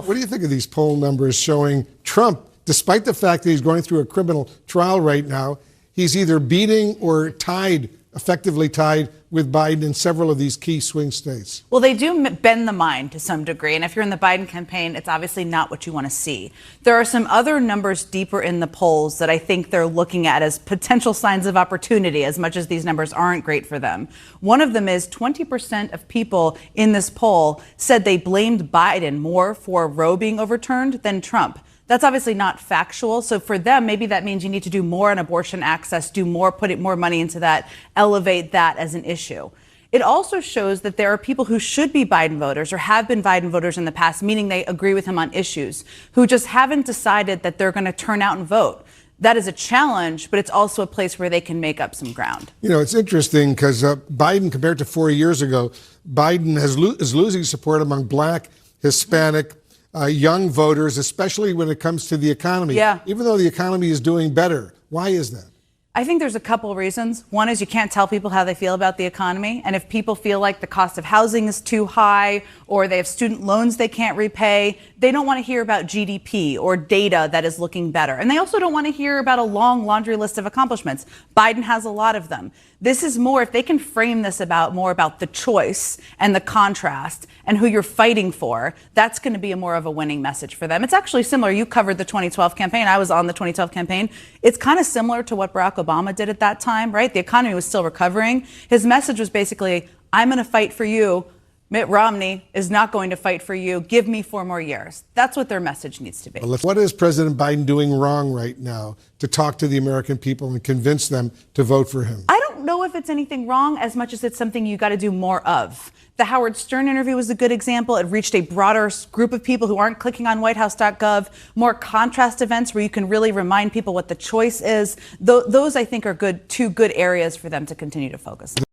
What do you think of these poll numbers showing Trump, despite the fact that he's going through a criminal trial right now, he's either beating or tied, effectively tied with Biden in several of these key swing states? Well, they do bend the mind to some degree. And if you're in the Biden campaign, it's obviously not what you want to see. There are some other numbers deeper in the polls that I think they're looking at as potential signs of opportunity, as much as these numbers aren't great for them. One of them is 20% of people in this poll said they blamed Biden more for Roe being overturned than Trump. That's obviously not factual. So for them, maybe that means you need to do more on abortion access, do more, put more money into that, elevate that as an issue. It also shows that there are people who should be Biden voters or have been Biden voters in the past, meaning they agree with him on issues, who just haven't decided that they're going to turn out and vote. That is a challenge, but it's also a place where they can make up some ground. You know, it's interesting because Biden, compared to 4 years ago, Biden is losing support among Black, Hispanic, young voters, especially when it comes to the economy. Yeah. Even though the economy is doing better. Why is that? I think there's a couple of reasons. One is you can't tell people how they feel about the economy. And if people feel like the cost of housing is too high or they have student loans they can't repay, they don't want to hear about GDP or data that is looking better. And they also don't want to hear about a long laundry list of accomplishments. Biden has a lot of them. This is more, if they can frame this more about the choice and the contrast and who you're fighting for, that's going to be more of a winning message for them. It's actually similar. You covered the 2012 campaign. I was on the 2012 campaign. It's kind of similar to what Barack Obama did at that time, right? The economy was still recovering. His message was basically, I'm going to fight for you. Mitt Romney is not going to fight for you. Give me 4 more years. That's what their message needs to be. What is President Biden doing wrong right now to talk to the American people and convince them to vote for him? I don't know if it's anything wrong as much as it's something you got to do more of. The Howard Stern interview was a good example. It reached a broader group of people who aren't clicking on whitehouse.gov. More contrast events where you can really remind people what the choice is. Those, I think, are two good areas for them to continue to focus on.